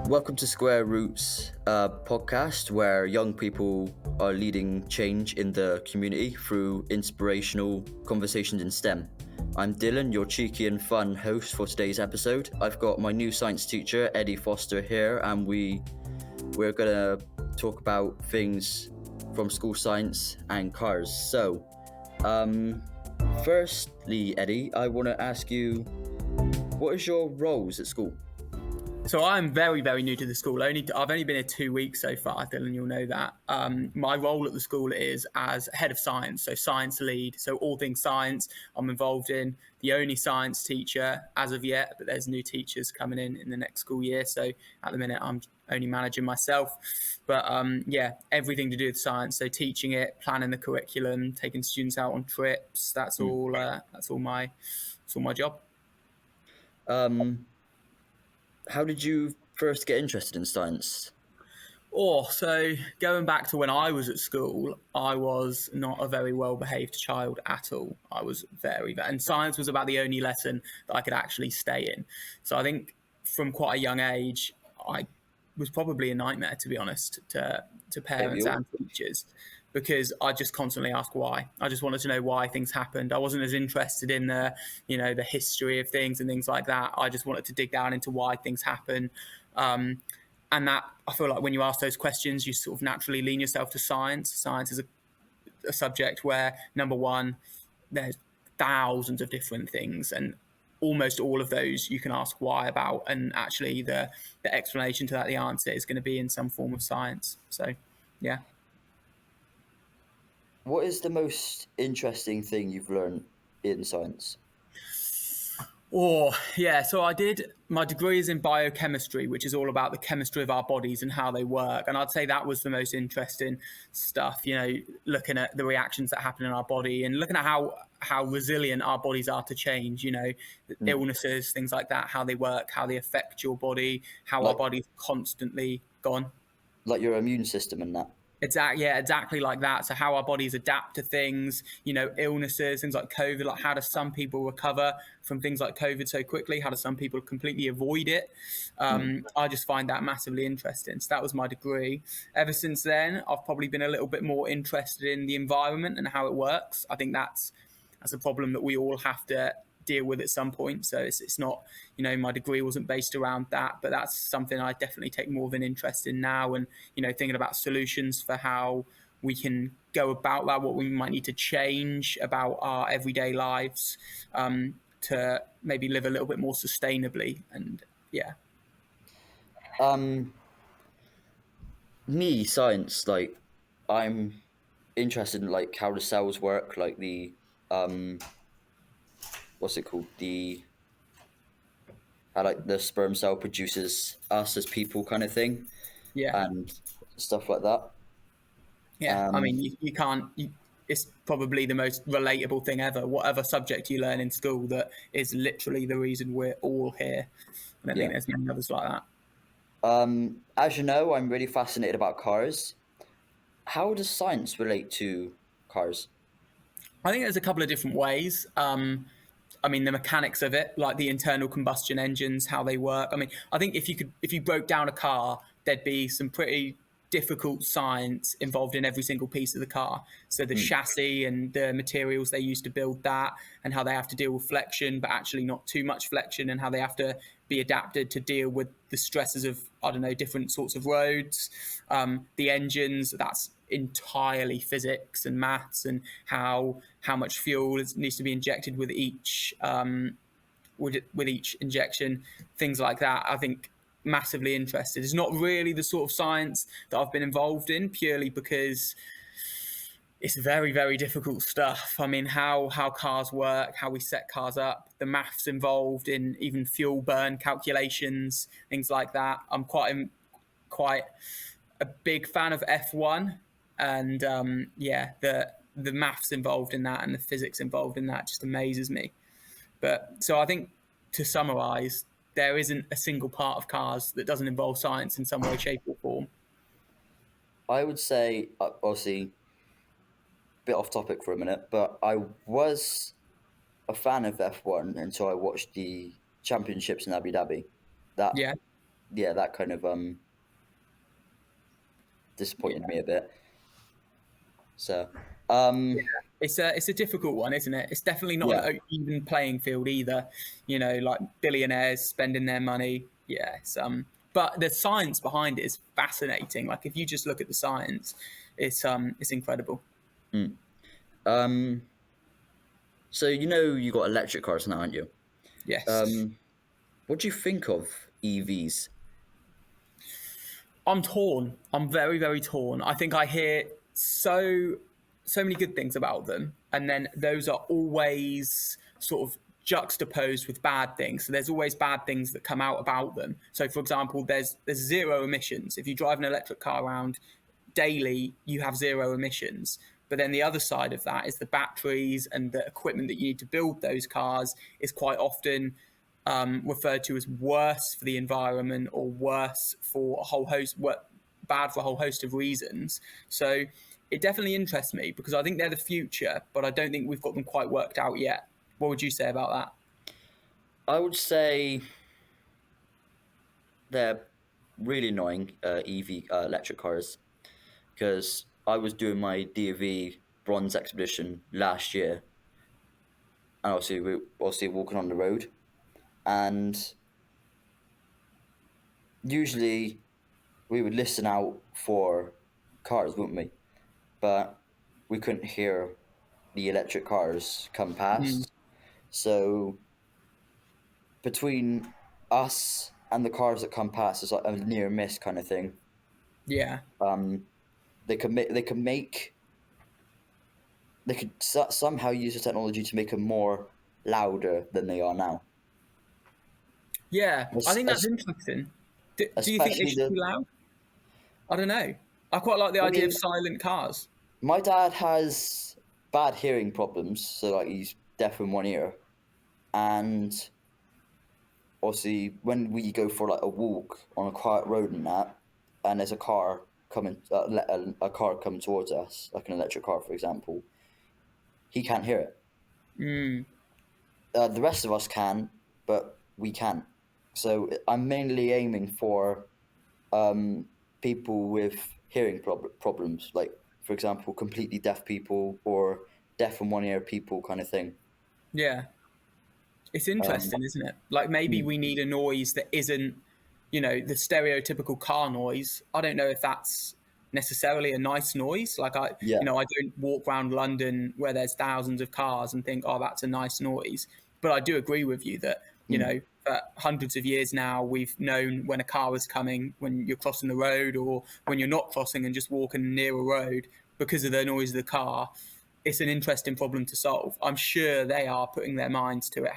Welcome to Square Roots podcast, where young people are leading change in the community through inspirational conversations in STEM. I'm Dylan, your cheeky and fun host for today's episode. I've got my new science teacher, Eddie Foster, here, and we're gonna talk about things from school science and cars. So, firstly, Eddie, I want to ask you, what is your roles at school? So I'm very, very new to the school. I've only been here 2 weeks so far, Dylan, you'll know that. My role at the school is as head of science, so science lead. So all things science I'm involved in. The only science teacher as of yet, but there's new teachers coming in the next school year. So at the minute, I'm only managing myself. But everything to do with science. So teaching it, planning the curriculum, taking students out on trips. That's all my job. How did you first get interested in science? So going back to when I was at school, I was not a very well-behaved child at all. I was and science was about the only lesson that I could actually stay in. So I think from quite a young age, I was probably a nightmare, to be honest, to parents and teachers, because I just constantly asked why. I just wanted to know why things happened. I wasn't as interested in the history of things and things like that. I just wanted to dig down into why things happen. And that, I feel like when you ask those questions, you sort of naturally lean yourself to science. Science is a subject where, number one, there's thousands of different things, and almost all of those you can ask why about, and actually the explanation to that, the answer is going to be in some form of science. So, yeah. What is the most interesting thing you've learned in science? So my degree is in biochemistry, which is all about the chemistry of our bodies and how they work. And I'd say that was the most interesting stuff, looking at the reactions that happen in our body and looking at how resilient our bodies are to change, illnesses, things like that, how they work, how they affect your body, how our body's constantly gone. Like your immune system and that? Exactly like that. So how our bodies adapt to things, illnesses, things like COVID, like how do some people recover from things like COVID so quickly? How do some people completely avoid it? I just find that massively interesting. So that was my degree. Ever since then, I've probably been a little bit more interested in the environment and how it works. I think that's a problem that we all have to deal with at some point. So it's not, my degree wasn't based around that, but that's something I definitely take more of an interest in now, and thinking about solutions for how we can go about that, what we might need to change about our everyday lives to maybe live a little bit more sustainably. And Me, science, like I'm interested in like how the cells work, like the what's it called, how like the sperm cell produces us as people kind of thing, and stuff like that. I mean, you can't it's probably the most relatable thing ever, whatever subject you learn in school, that is literally the reason we're all here. I don't think there's many others like that. As you know, I'm really fascinated about cars. How does science relate to cars? I think there's a couple of different ways. I mean, the mechanics of it, like the internal combustion engines, how they work. I mean, I think if you broke down a car, there'd be some pretty difficult science involved in every single piece of the car. So the chassis and the materials they use to build that, and how they have to deal with flexion, but actually not too much flexion, and how they have to be adapted to deal with the stresses of, different sorts of roads. The engines, that's entirely physics and maths, and how much fuel needs to be injected with each injection, things like that. I think massively interested. It's not really the sort of science that I've been involved in, purely because it's very, very difficult stuff. I mean, how cars work, how we set cars up, the maths involved in even fuel burn calculations, things like that. I'm quite a big fan of F1, and the maths involved in that and the physics involved in that just amazes me. But so I think, to summarize, there isn't a single part of cars that doesn't involve science in some way, shape, or form. I would say, obviously, a bit off topic for a minute, but I was a fan of F1 until I watched the championships in Abu Dhabi. That yeah, that kind of disappointed me a bit. So It's a difficult one, isn't it? It's definitely not yeah, an even playing field either. Like billionaires spending their money. Yeah, but the science behind it is fascinating. Like if you just look at the science, it's incredible. mm. um, so you got electric cars now, aren't you? Yes. Um, what do you think of EVs? I'm torn. I'm very, very torn. I think I hear so many good things about them, and then those are always sort of juxtaposed with bad things. So there's always bad things that come out about them. So for example, there's zero emissions. If you drive an electric car around daily, you have zero emissions. But then the other side of that is the batteries and the equipment that you need to build those cars is quite often referred to as worse for the environment or worse for a whole host, bad for a whole host of reasons. So it definitely interests me because I think they're the future, but I don't think we've got them quite worked out yet. What would you say about that? I would say they're really annoying, EV electric cars, because I was doing my DV bronze expedition last year, and obviously we obviously walking on the road, and usually we would listen out for cars, wouldn't we? But we couldn't hear the electric cars come Mm, past. So between us and the cars that come past, it's like a near miss kind of thing. yeah. Um, they could somehow use the technology to make them more louder than they are now. Yeah, I Es- think that's es- interesting. Do you think they Especially should be loud? I don't know. I quite like the I idea of mean, silent cars. my dad has bad hearing problems, so like he's deaf in one ear, and obviously when we go for like a walk on a quiet road and that, and there's a car coming, a car coming towards us, like an electric car, for example, he can't hear it. Mm, The rest of us can, but we can't. So I'm mainly aiming for people with hearing problems, like for example, completely deaf people or deaf in one ear people, kind of thing. yeah. It's Um, interesting, isn't it? Like maybe mm, we need a noise that isn't, the stereotypical car noise. I don't know if that's necessarily a nice noise. Like yeah, I don't walk around London where there's thousands of cars and think, oh, that's a nice noise. But I do agree with you that, mm, for hundreds of years now, we've known when a car is coming, when you're crossing the road or when you're not crossing and just walking near a road because of the noise of the car. It's an interesting problem to solve. I'm sure they are putting their minds to it.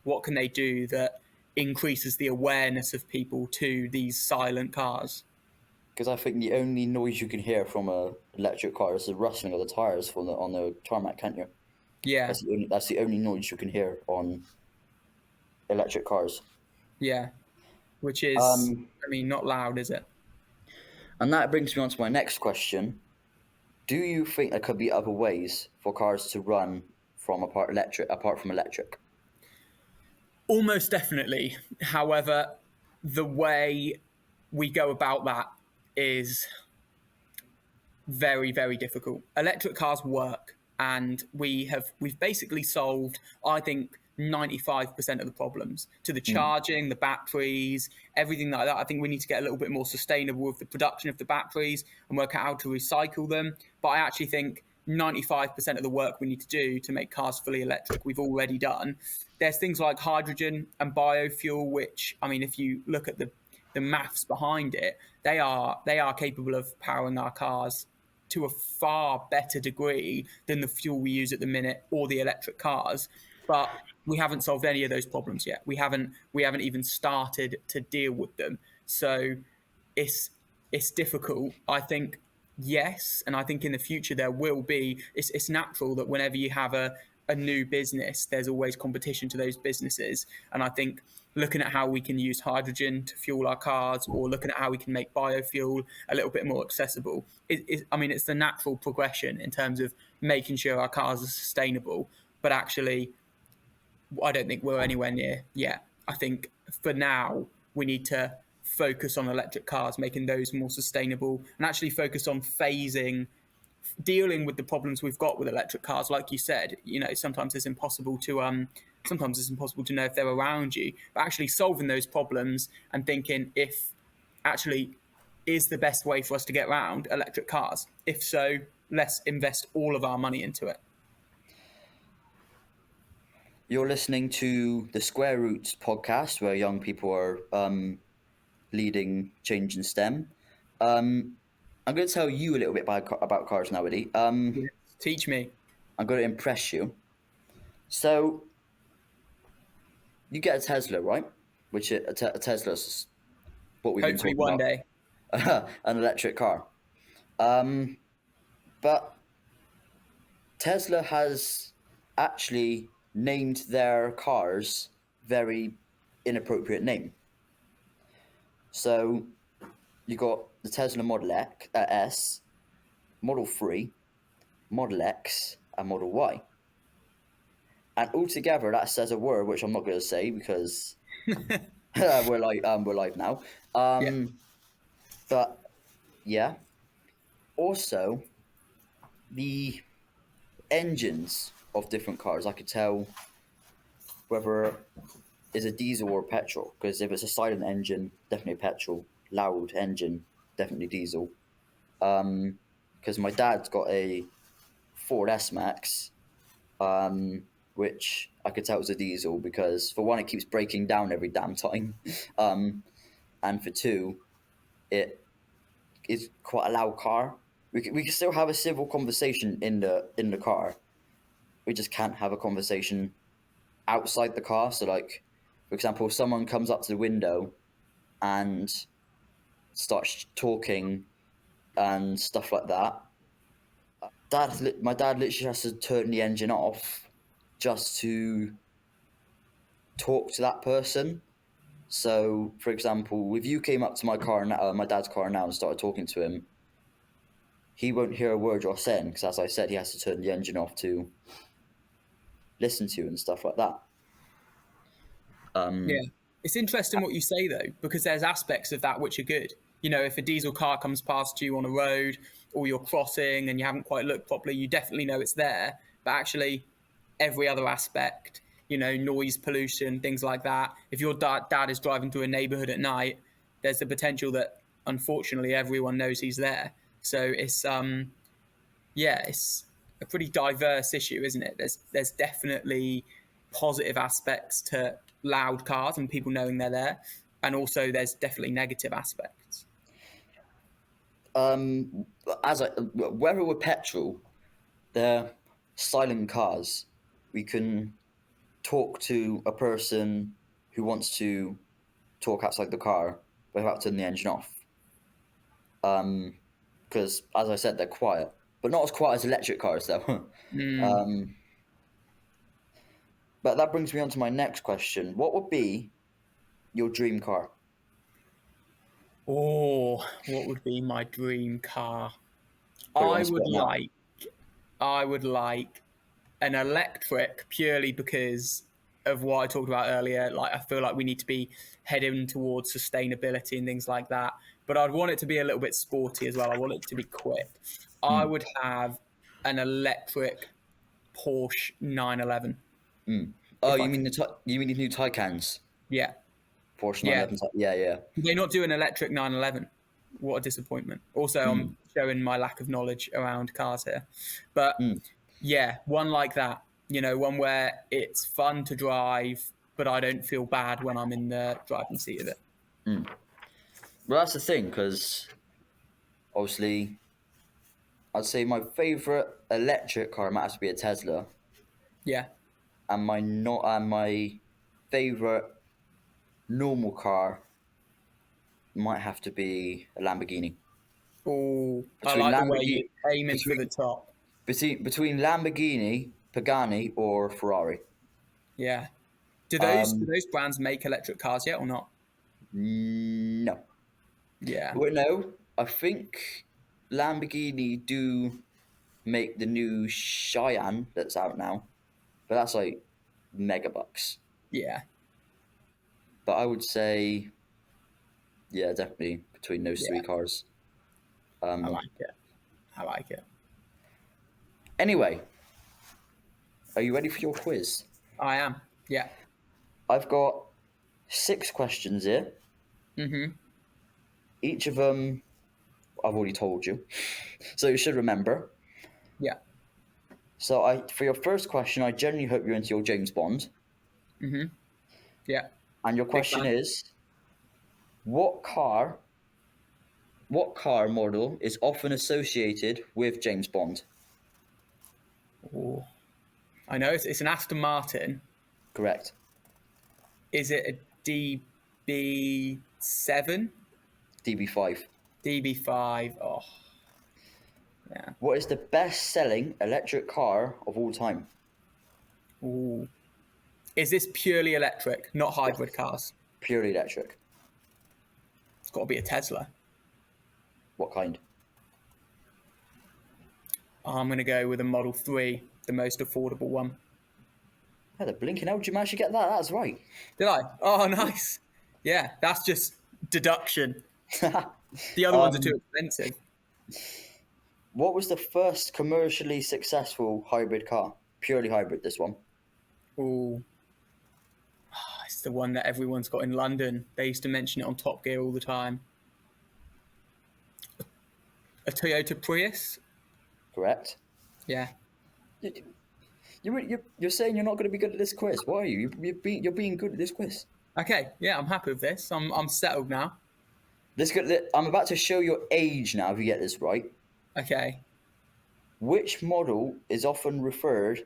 What can they do that increases the awareness of people to these silent cars? because I think the only noise you can hear from a electric car is the rustling of the tires on the tarmac, can't you? Yeah, That's the only noise you can hear on electric cars. yeah. Which is, Um, I mean, not loud, is it? and that brings me on to my next question. Do you think there could be other ways for cars to run apart from electric? Almost definitely. However, the way we go about that is very, very difficult. Electric cars work, and we've basically solved, I think, 95% of the problems to the Mm, charging, the batteries, everything like that. I think we need to get a little bit more sustainable with the production of the batteries and work out how to recycle them. But I actually think 95% of the work we need to do to make cars fully electric, we've already done. There's things like hydrogen and biofuel, which, I mean, if you look at the maths behind it, they are capable of powering our cars to a far better degree than the fuel we use at the minute or the electric cars. But we haven't solved any of those problems yet. We haven't even started to deal with them. So it's it's difficult. I think yes, and I think in the future there will be. It's natural that whenever you have a new business, there's always competition to those businesses. And I think looking at how we can use hydrogen to fuel our cars or looking at how we can make biofuel a little bit more accessible, I mean, it's the natural progression in terms of making sure our cars are sustainable. But actually, I don't think we're anywhere near yet. I think for now, we need to focus on electric cars, making those more sustainable, and actually focus on dealing with the problems we've got with electric cars. Like you said, sometimes it's impossible to know if they're around you, but actually solving those problems and thinking if actually is the best way for us to get around electric cars. If so, let's invest all of our money into it. You're listening to the Square Roots podcast, where young people are leading change in STEM. I'm going to tell you a little bit about cars now, Eddie. Teach me. I'm going to impress you. So, you get a Tesla, right? Which a Tesla's what we've Hopefully been talking one about. day. An electric car. But Tesla has actually named their cars very inappropriate name. So you got the Tesla Model S, Model 3, Model X, and Model Y. And altogether, that says a word which I'm not going to say because we're live now. Yeah. But yeah. Also, the engines of different cars, I could tell whether it's a diesel or petrol. Because if it's a silent engine, definitely petrol. Loud engine, definitely diesel. Because my dad's got a Ford S-Max, which I could tell was a diesel because for one, it keeps breaking down every damn time, and for two, it is quite a loud car. We can still have a civil conversation in the car. We just can't have a conversation outside the car. So, like, for example, if someone comes up to the window and starts talking and stuff like that, my dad literally has to turn the engine off just to talk to that person. So, for example, if you came up to my dad's car now and started talking to him, he won't hear a word you're saying because, as I said, he has to turn the engine off to listen to you and stuff like that. Yeah. It's interesting what you say, though, because there's aspects of that which are good. If a diesel car comes past you on a road or you're crossing and you haven't quite looked properly, you definitely know it's there. But actually, every other aspect, noise pollution, things like that. If your dad is driving through a neighborhood at night, there's the potential that, unfortunately, everyone knows he's there. So it's a pretty diverse issue, isn't it? There's definitely positive aspects to loud cars and people knowing they're there, and also there's definitely negative aspects. Whether we're petrol, they're silent cars. We can talk to a person who wants to talk outside the car without turning the engine off. Because, as I said, they're quiet, but not as quiet as electric cars, though. But that brings me on to my next question. What would be your dream car? Oh, what would be my dream car? Put you on I the spot now. would like an electric purely because of what I talked about earlier. Like, I feel like we need to be heading towards sustainability and things like that. But I'd want it to be a little bit sporty as well. I want it to be quick. I would have an electric Porsche 911. Oh, If I you mean could. you mean the new Taycans? Yeah. Porsche Yeah. 911. Yeah. They not do an electric 911. What a disappointment. Also, I'm showing my lack of knowledge around cars here. But yeah, one like that, one where it's fun to drive, but I don't feel bad when I'm in the driving seat of it. Well, that's the thing, because obviously, I'd say my favorite electric car might have to be a Tesla, Yeah. and my favorite normal car might have to be a Lamborghini. Oh, I Between like the way Lamborghini, you're aiming for the top. between Lamborghini, Pagani, or Ferrari. Yeah. Do those brands make electric cars yet or not? No. Yeah. Well, no. I think Lamborghini do make the new Cheyenne that's out now, but that's like megabucks. Yeah. But I would say Yeah, definitely between those Yeah, three cars. I like it. I like it. Anyway, are you ready for your quiz? I am. Yeah. I've got 6 questions here. Mm-hmm. Each of them I've already told you, so you should remember. Yeah. So for your first question, I genuinely hope you're into your James Bond. Mm-hmm. Yeah. And your Big question fan. is, what car model is often associated with James Bond? Ooh. I know it's an Aston Martin. Correct. Is it a DB7? DB5. DB5. Oh, yeah. What is the best-selling electric car of all time? Ooh. Is this purely electric, not hybrid Yes. cars? Purely electric. It's got to be a Tesla. What kind? I'm going to go with a Model 3, the most affordable one. Oh, the blinking hell, did you manage to get that? That's right. Did I? Oh, nice. Yeah, that's just deduction. The other ones are too expensive. What was the first commercially successful hybrid car? Purely hybrid, this one. Ooh. It's the one that everyone's got in London. They used to mention it on Top Gear all the time. A Toyota Prius? Correct. Yeah. You're saying you're not going to be good at this quiz. Why are you? You're being good at this quiz. Okay, yeah, I'm happy with this. I'm settled now. I'm about to show your age now. If you get this right, Okay. which model is often referred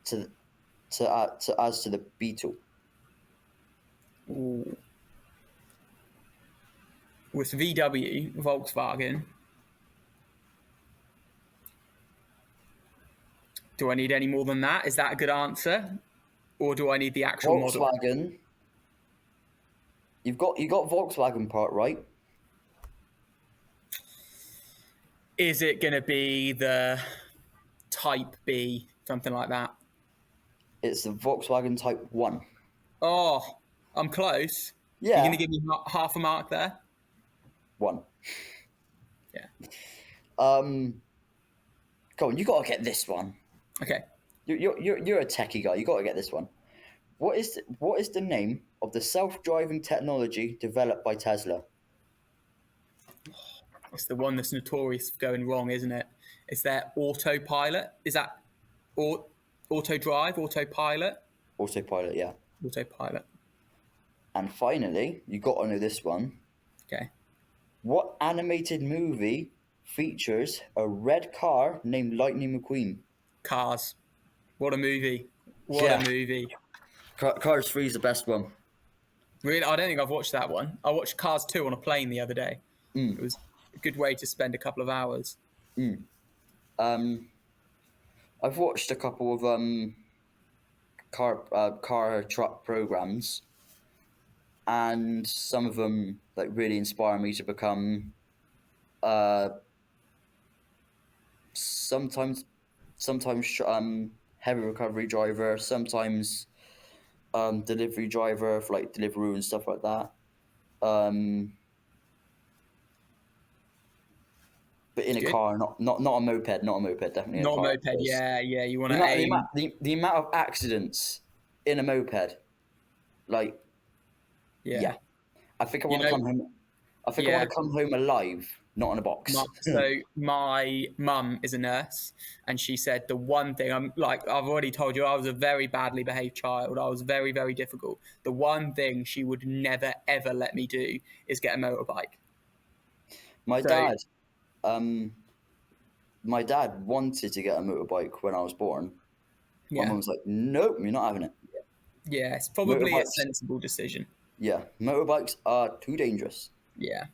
to as the Beetle? Ooh. With VW, Volkswagen. Do I need any more than that? Is that a good answer? Or do I need the actual model? Volkswagen. You got Volkswagen part right. Is it going to be the Type B, something like that? It's the Volkswagen Type 1. Oh, I'm close. You're Yeah. going to give me half a mark there? 1. Yeah. Come on, you got to get this one. Okay. You're a techie guy. You got to get this one. What is the name of the self-driving technology developed by Tesla? It's the one that's notorious for going wrong, isn't it? It's their autopilot. Is that auto drive, autopilot? Autopilot, yeah. Autopilot. And finally, you got to know this one. Okay. What animated movie features a red car named Lightning McQueen? Cars. What a movie. What a movie. Cars 3 is the best one. Really, I don't think I've watched that one. I watched Cars 2 on a plane the other day. It was a good way to spend a couple of hours. I've watched a couple of car truck programs, and some of them like really inspire me to become sometimes heavy recovery driver, sometimes delivery driver for like Deliveroo and stuff like that. But in a car, not a moped, definitely. Not a car, moped, yeah. You want to aim. The amount of accidents in a moped, like, yeah. I think I want to come home. I think I want to come home alive, not in a box. So my mum is a nurse, and she said the one thing I've already told you, I was a very badly behaved child. I was very, very difficult. The one thing she would never ever let me do is get a motorbike. My dad wanted to get a motorbike when I was born. My mum was like, "Nope, you're not having it." Yeah, it's probably a sensible decision. Yeah, motorbikes are too dangerous. Yeah,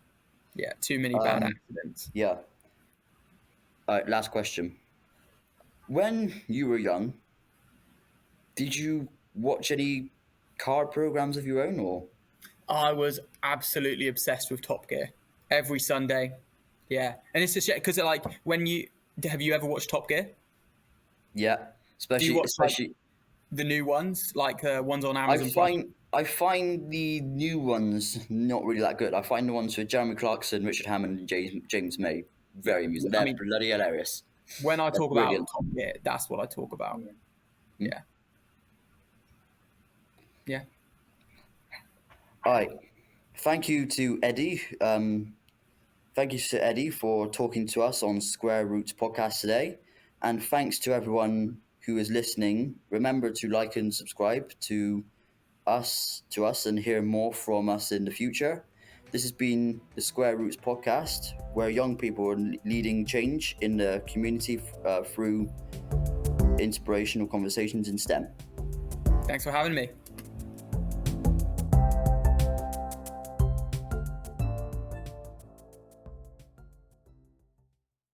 too many bad accidents. Yeah. All right, last question. When you were young, did you watch any car programs of your own, or? I was absolutely obsessed with Top Gear every Sunday. Yeah, and it's just because like have you ever watched Top Gear? Yeah, especially the new ones, like ones on Amazon. I find the new ones not really that good. I find the ones with Jeremy Clarkson, Richard Hammond, and James May very amusing. They're bloody hilarious. When I They're talk brilliant. about Top Gear, that's what I talk about. Yeah. Yeah. All right. Thank you to Eddie. Thank you to Eddie for talking to us on Square Roots podcast today. And thanks to everyone who is listening. Remember to like and subscribe to us and hear more from us in the future. This has been the Square Roots podcast, where young people are leading change in the community through inspirational conversations in STEM. Thanks for having me.